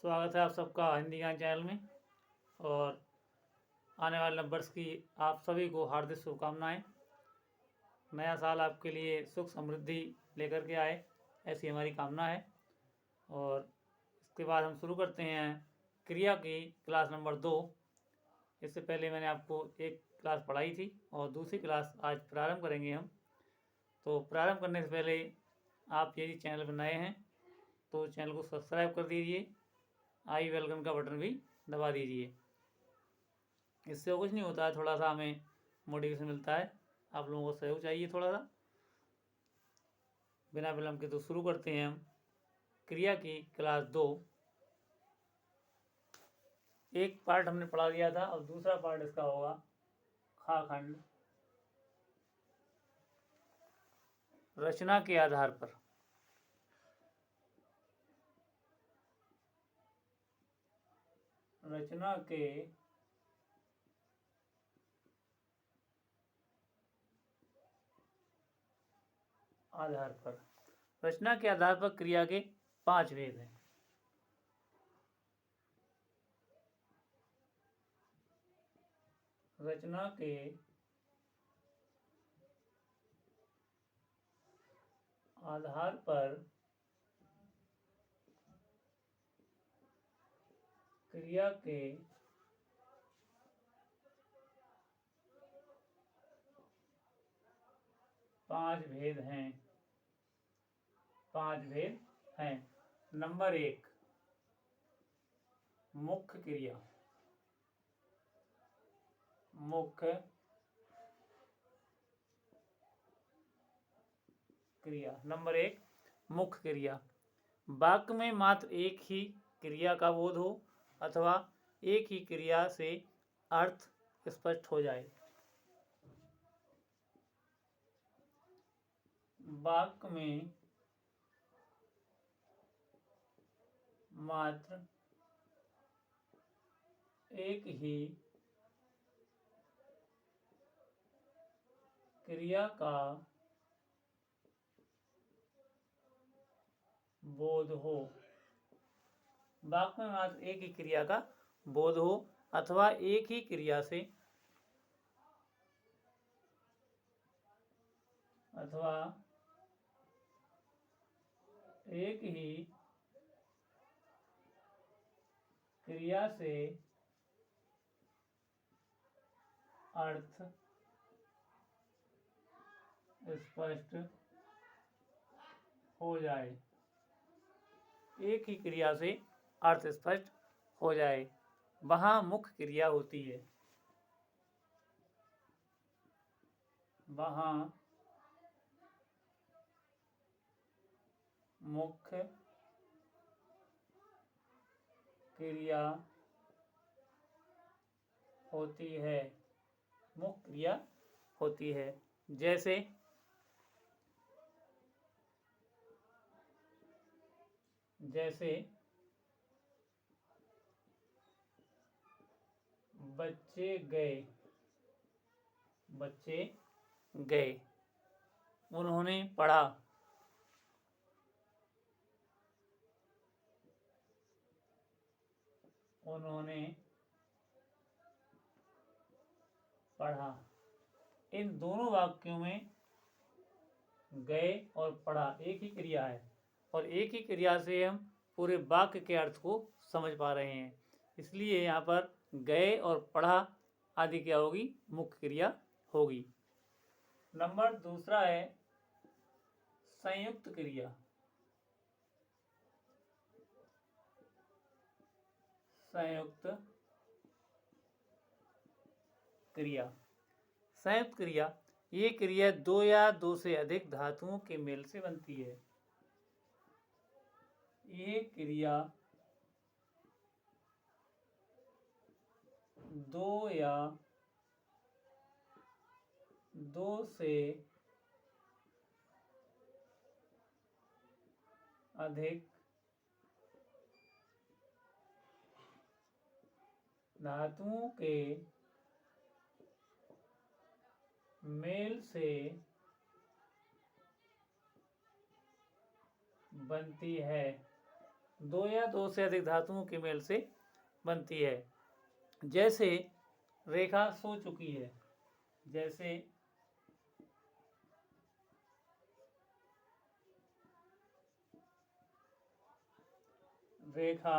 स्वागत है आप सबका हिंदी ज्ञान चैनल में। और आने वाले नववर्ष की आप सभी को हार्दिक शुभकामनाएं। नया साल आपके लिए सुख समृद्धि लेकर के आए, ऐसी हमारी कामना है। और इसके बाद हम शुरू करते हैं क्रिया की क्लास नंबर 2। इससे पहले मैंने आपको एक क्लास पढ़ाई थी और दूसरी क्लास आज प्रारंभ करेंगे हम। तो प्रारंभ करने से पहले आप यदि चैनल पर नए हैं तो चैनल को सब्सक्राइब कर दीजिए, आई वेलकम का बटन भी दबा दीजिए। इससे कुछ नहीं होता है, थोड़ा सा हमें मोटिवेशन मिलता है, आप लोगों को सहयोग चाहिए थोड़ा सा। बिना विलंब के तो शुरू करते हैं हम क्रिया की क्लास 2। एक पार्ट हमने पढ़ा दिया था और दूसरा पार्ट इसका होगा खा खंड। रचना के आधार पर। रचना के आधार पर। रचना के आधार पर क्रिया के 5 भेद हैं। रचना के आधार पर क्रिया के 5 भेद हैं। 5 भेद हैं। नंबर 1, मुख्य क्रिया। मुख्य क्रिया। नंबर 1, मुख्य क्रिया। वाक्य में मात्र एक ही क्रिया का बोध हो अथवा एक ही क्रिया से अर्थ स्पष्ट हो जाए। वाक्य में मात्र एक ही क्रिया का बोध हो। वाक्य में मात्र एक ही क्रिया का बोध हो अथवा एक ही क्रिया से एक ही क्रिया से अर्थ स्पष्ट हो जाए। एक ही क्रिया से अर्थ स्पष्ट हो जाए, वहां मुख्य क्रिया होती है। वहां मुख्य क्रिया होती है। मुख्य क्रिया होती है। जैसे बच्चे गए। बच्चे गए। उन्होंने पढ़ा। उन्होंने पढ़ा। इन दोनों वाक्यों में गए और पढ़ा एक ही क्रिया है और एक ही क्रिया से हम पूरे वाक्य के अर्थ को समझ पा रहे हैं। इसलिए यहाँ पर गए और पढ़ा आदि क्या होगी? मुख्य क्रिया होगी। नंबर दूसरा है संयुक्त क्रिया। संयुक्त क्रिया। संयुक्त क्रिया ये क्रिया दो या दो से अधिक धातुओं के मेल से बनती है। ये क्रिया दो या दो से अधिक धातुओं के मेल से बनती है। दो या दो से अधिक धातुओं के मेल से बनती है। जैसे रेखा सो चुकी है, जैसे रेखा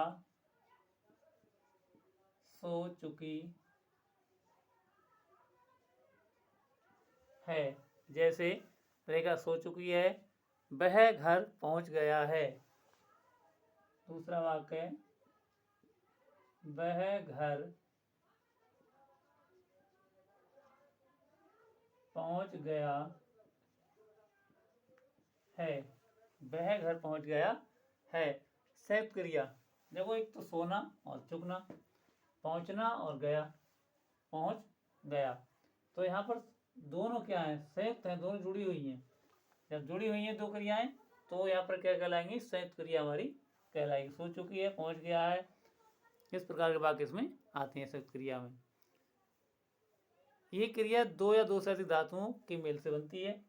सो चुकी है, जैसे रेखा सो चुकी है, वह घर पहुंच गया है। दूसरा वाक्य, वह घर पहुंच गया है, वह घर पहुंच गया है। संयुक्त क्रिया देखो, एक तो सोना और चुकना, पहुंचना और गया, पहुंच गया। तो यहाँ पर दोनों क्या है, संयुक्त हैं, दोनों जुड़ी हुई हैं। जब जुड़ी हुई हैं दो क्रियाएं, तो यहाँ पर क्या कहलाएंगी, संयुक्त क्रिया हमारी कहलाएगी। सो चुकी है, पहुंच गया है, इस प्रकार के वाक्य इसमें आते हैं संयुक्त क्रिया में। ये क्रिया दो या दो से अधिक धातुओं के मेल से बनती है।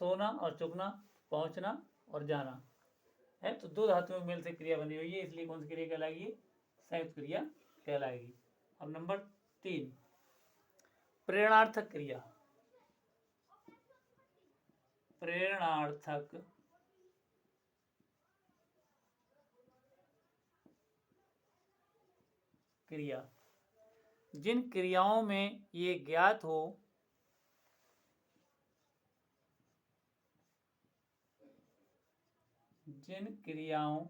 सोना और चुकना, पहुंचना और जाना है, तो दो धातुओं के मेल से क्रिया बनी हुई है, इसलिए कौन सी क्रिया कहलाएगी, संयुक्त क्रिया कहलाएगी। अब नंबर 3, प्रेरणार्थक क्रिया। प्रेरणार्थक क्रिया, जिन क्रियाओं में ये ज्ञात हो जिन क्रियाओं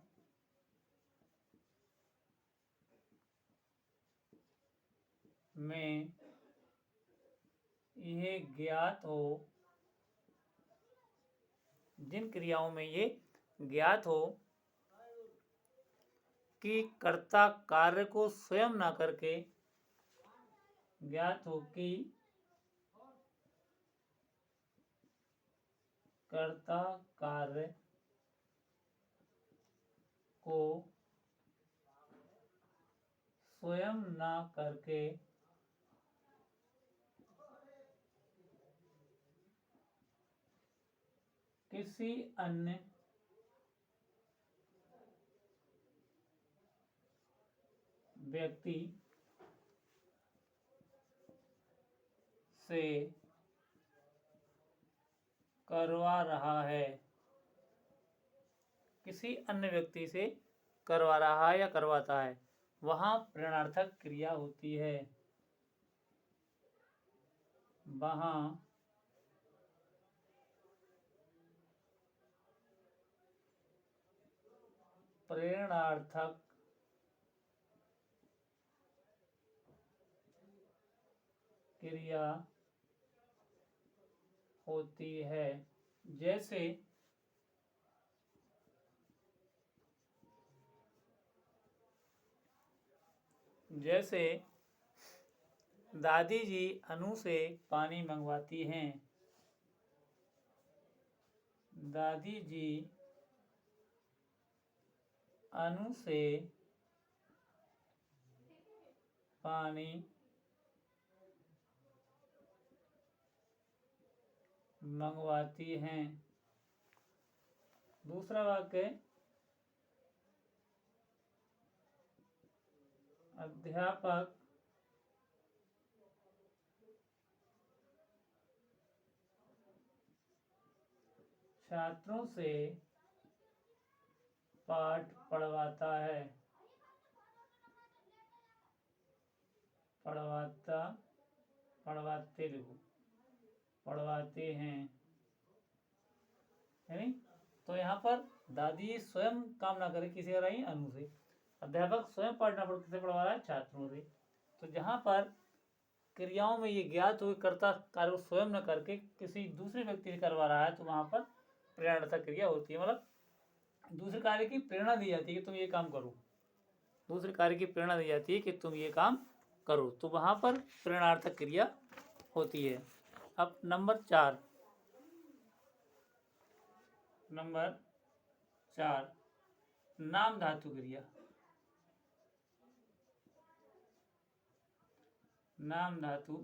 में यह ज्ञात हो, जिन क्रियाओं में ये ज्ञात हो कि कर्ता कार्य को स्वयं ना करके, ज्ञात हो कि कर्ता कार्य को स्वयं ना करके किसी अन्य व्यक्ति से करवा रहा है, किसी अन्य व्यक्ति से करवा रहा है या करवाता है, वहां प्रेरणार्थक क्रिया होती है। वहां प्रेरणार्थक क्रिया होती है। जैसे जैसे दादी जी अनु से पानी मंगवाती हैं, दादी जी अनु से पानी मंगवाती हैं। दूसरा वाक्य, अध्यापक छात्रों से पाठ पढ़वाता है, पढ़वाते लिखो, पढ़वाते हैं, है नहीं। तो यहाँ पर दादी स्वयं काम ना करे, किसी रही अनु से, अध्यापक स्वयं पढ़ना पड़ किसे पढ़वा रहा है, छात्रों से। तो जहाँ पर क्रियाओं में ये ज्ञात हो कर्ता कार्य स्वयं न करके किसी दूसरे व्यक्ति से करवा रहा है, तो वहां पर प्रेरणार्थक क्रिया होती है। मतलब दूसरे कार्य की प्रेरणा दी जाती है कि तुम ये काम करो, दूसरे कार्य की प्रेरणा दी जाती है कि तुम ये काम करो, तो वहां पर प्रेरणार्थक क्रिया होती है। अब नंबर 4, नाम धातु क्रिया। नाम धातु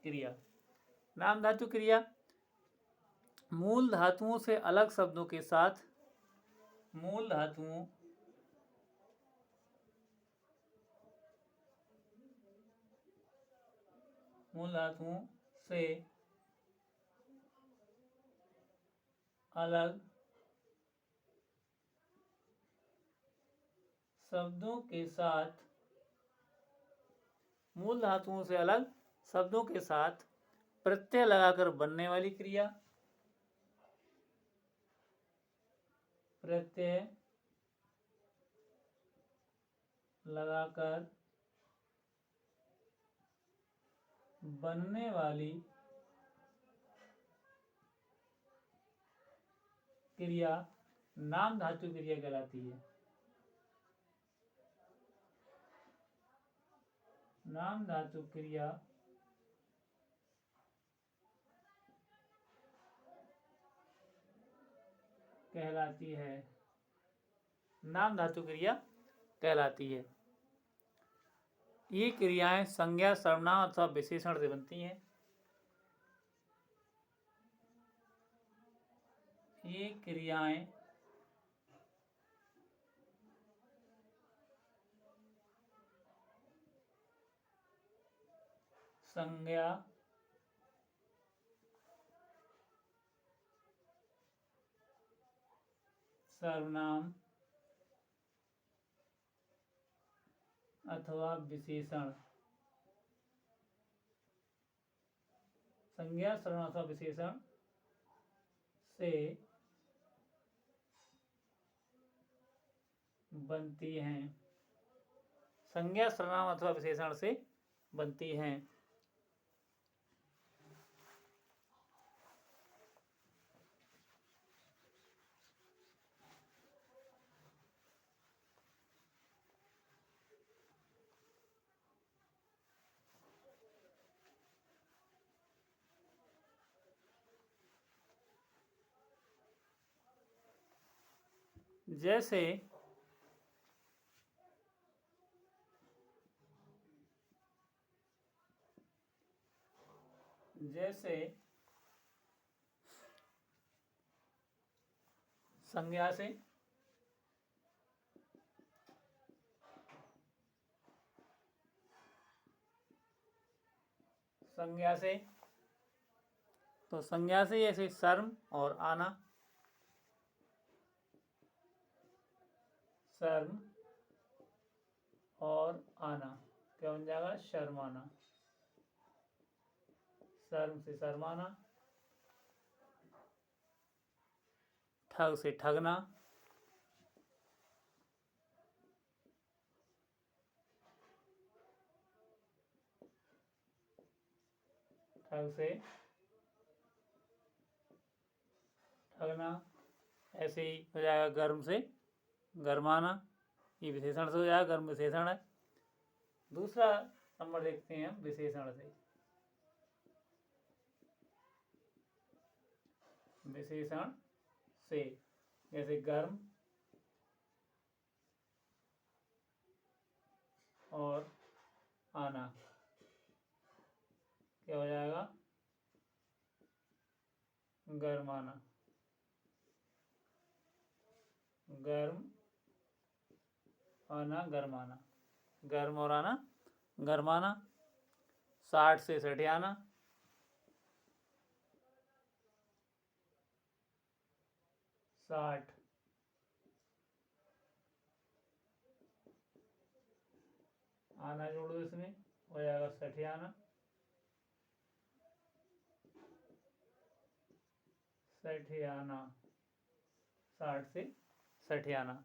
क्रिया, नाम धातु क्रिया मूल धातुओं से अलग शब्दों के साथ मूल धातुओं से अलग शब्दों के साथ मूल धातुओं से अलग शब्दों के साथ प्रत्यय लगाकर बनने वाली क्रिया प्रत्यय लगाकर बनने वाली क्रिया नाम धातु क्रिया कहलाती है। नाम धातु क्रिया कहलाती है। नाम धातु क्रिया कहलाती है। ये क्रियाएं संज्ञा, सर्वनाम अथवा विशेषण से बनती हैं। ये क्रियाएं संज्ञा, सर्वनाम अथवा विशेषण संज्ञा, सर्वनाम अथवा विशेषण से बनती हैं। संज्ञा, सर्वनाम अथवा विशेषण से बनती हैं। जैसे संज्ञा से तो संज्ञा से जैसे शर्म और आना, शर्म और आना क्या बन जाएगा? शर्माना। शर्म से शर्माना, ठग से ठगना, ठग से ठगना। ऐसे ही हो जाएगा गर्म से गरमाना। ये विशेषण से हो जाएगा, गर्म विशेषण है। दूसरा नंबर देखते हैं हम विशेषण से। विशेषण से जैसे गर्म और आना क्या हो जाएगा? गरमाना। गर्म आना गरमाना, गर्म और आना गरमाना। 60 से सठियाना, 60 आना जोड़ दो, इसमें हो जाएगा सठियाना। सठियाना, 60 से सठियाना।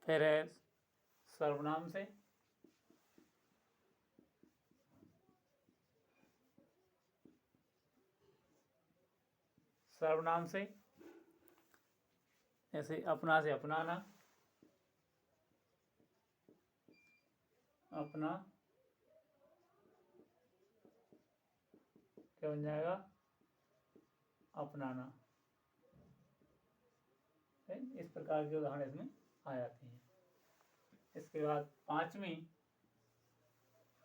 फिर है सर्वनाम से। सर्वनाम से ऐसे अपना से अपनाना, अपना क्या बन जाएगा? अपनाना। इस प्रकार के उदाहरण इसमें आ जाते हैं। इसके बाद पांचवी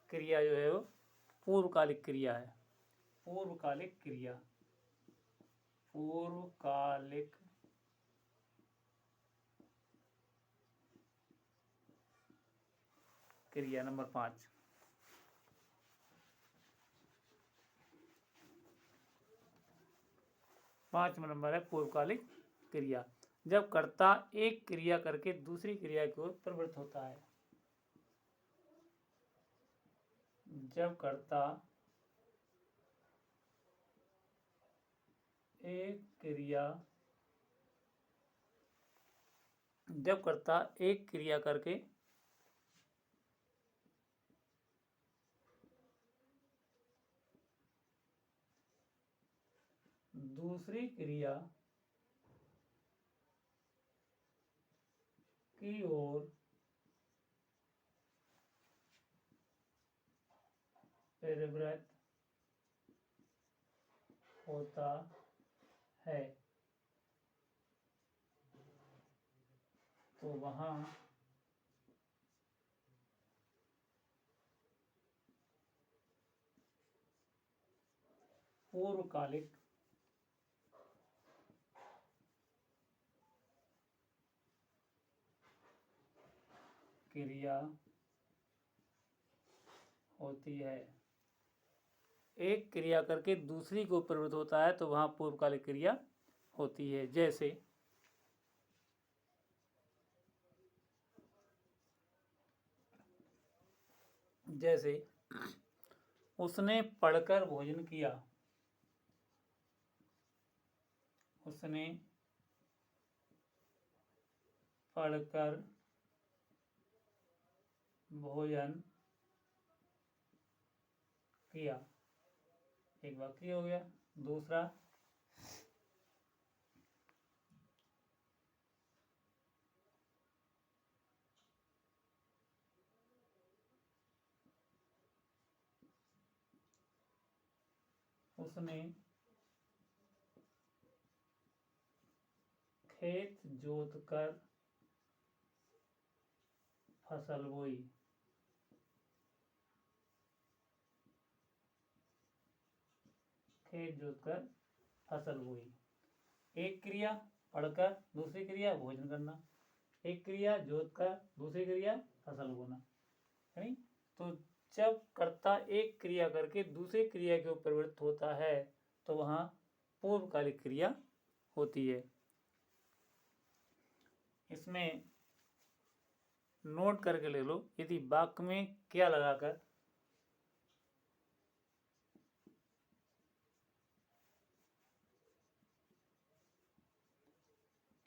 क्रिया जो है वो पूर्वकालिक क्रिया है। पूर्वकालिक क्रिया पूर्वकालिक क्रिया। नंबर 5, पांचवा नंबर है पूर्वकालिक क्रिया। जब कर्ता एक क्रिया करके दूसरी क्रिया की ओर प्रवृत्त होता है। जब कर्ता एक क्रिया करके दूसरी क्रिया की ओर प्रवृत्त होता है तो वहां पूर्वकालिक क्रिया होती है। एक क्रिया करके दूसरी को प्रवृत्त होता है तो वहां पूर्वकालिक क्रिया होती है। जैसे उसने पढ़कर भोजन किया। उसने पढ़कर भोजन किया, एक वाक्य हो गया। दूसरा, उसने खेत जोतकर फसल बोई। खेत जोतकर फसल बोई। एक क्रिया पढ़कर, दूसरी क्रिया भोजन करना। एक क्रिया जोतकर, दूसरी क्रिया फसल बोना। नहीं तो जब कर्ता एक क्रिया करके दूसरी क्रिया के ऊपर प्रवृत्त होता है तो वहां पूर्वकालिक क्रिया होती है। इसमें नोट करके ले लो, यदि वाक्य में क्या लगाकर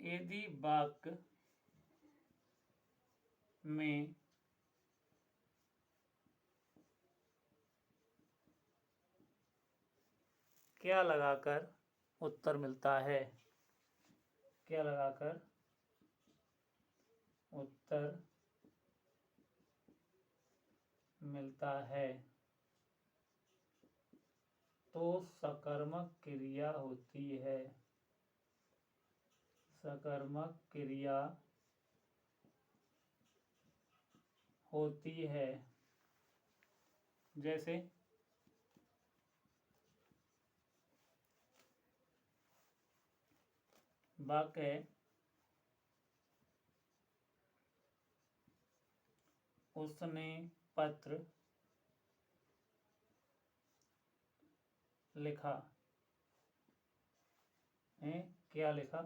यदि वाक्य में क्या लगाकर उत्तर मिलता है, क्या लगाकर उत्तर मिलता है तो सकर्मक क्रिया होती है। सकर्मक क्रिया होती है। जैसे वाक्य है, उसने पत्र लिखा। क्या लिखा?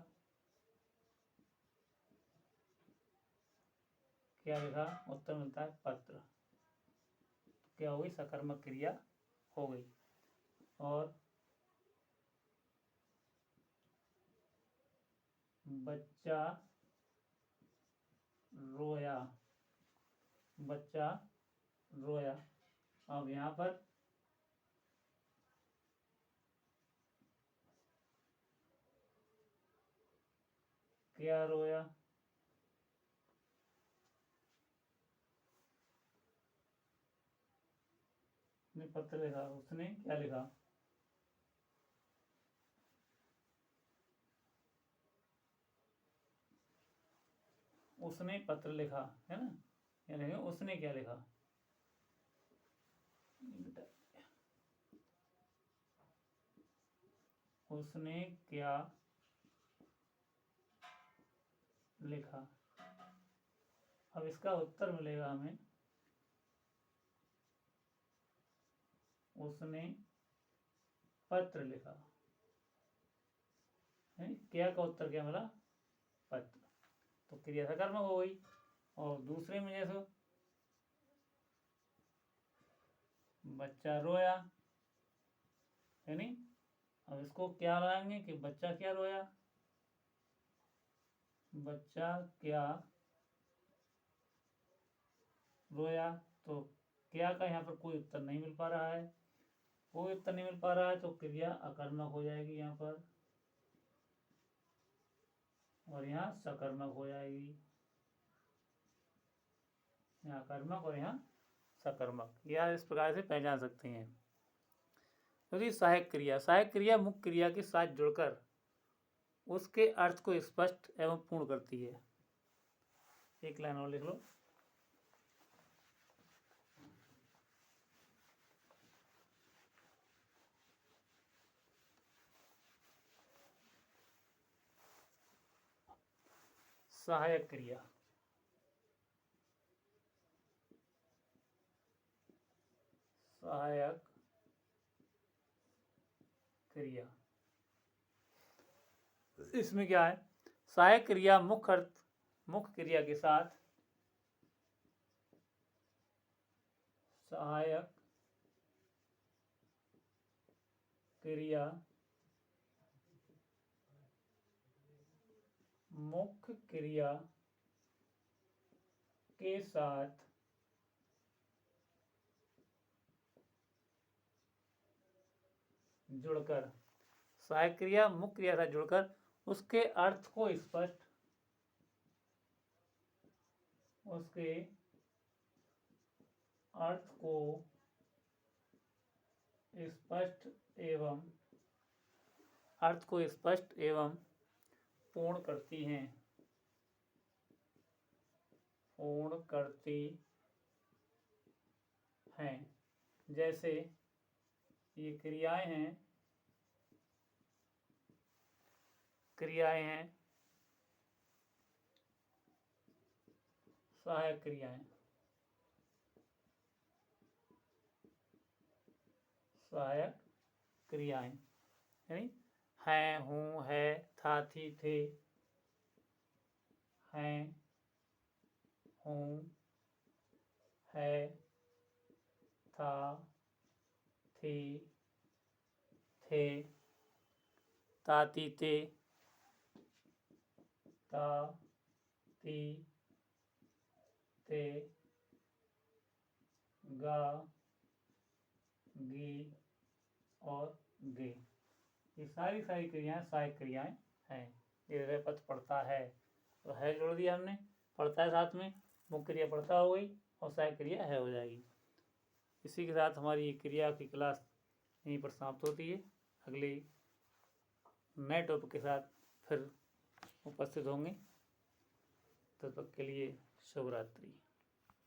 क्या लिखा? उत्तर मिलता है पत्र। क्या हो गई? सकर्मक क्रिया हो गई। और बच्चा रोया। बच्चा रोया। अब यहां पर क्या रोया? ने पत्र लिखा। उसने क्या लिखा? उसने पत्र लिखा, है ना? या लिखा उसने क्या लिखा? उसने क्या लिखा। अब इसका उत्तर मिलेगा हमें, उसने पत्र लिखा। क्या का उत्तर क्या मिला, पत्र। तो क्रिया सकर्मक हो गई। और दूसरे में जैसे बच्चा रोया, है नहीं। अब इसको क्या लाएंगे कि बच्चा क्या रोया, बच्चा क्या रोया। तो क्या का यहाँ पर कोई उत्तर नहीं मिल पा रहा है, कोई उत्तर नहीं मिल पा रहा है, तो क्रिया अकर्मक हो जाएगी यहाँ पर, और यहाँ सकर्मक हो जाएगी। यहाँ कर्मक और यहाँ सकर्मक, या इस प्रकार से पहचान सकते हैं। क्योंकि सहायक क्रिया मुख्य क्रिया के साथ जुड़कर उसके अर्थ को स्पष्ट एवं पूर्ण करती है। एक लाइन और लिख लो। सहायक क्रिया, सहायक क्रिया, इसमें क्या है, सहायक क्रिया मुख्य क्रिया के साथ, सहायक क्रिया मुख्य क्रिया के साथ जुड़कर, सहायक क्रिया मुख्य क्रिया से जुड़कर उसके अर्थ को स्पष्ट, उसके अर्थ को स्पष्ट एवं पूर्ण करती हैं, पूर्ण करती हैं। जैसे ये क्रियाएं हैं, सहायक क्रियाएं, सहायक क्रियाएं यानी हैं, हूँ, है, था, थी, थे, हैं, हूँ, है, था, थी, थे, ताती, ते, ता, ती, ते, गा, गी और गे। ये सारी क्रियाएं सहायक क्रियाएं हैं। ये पथ पढ़ता है, तो है जोड़ दिया हमने, पढ़ता है साथ में, मुख्य क्रिया पढ़ता हो गई और सहायक क्रिया है हो जाएगी। इसी के साथ हमारी ये क्रिया की क्लास यहीं पर समाप्त होती है। अगली नए टॉपिक के साथ फिर उपस्थित होंगे। तब तक के लिए शुभ रात्रि।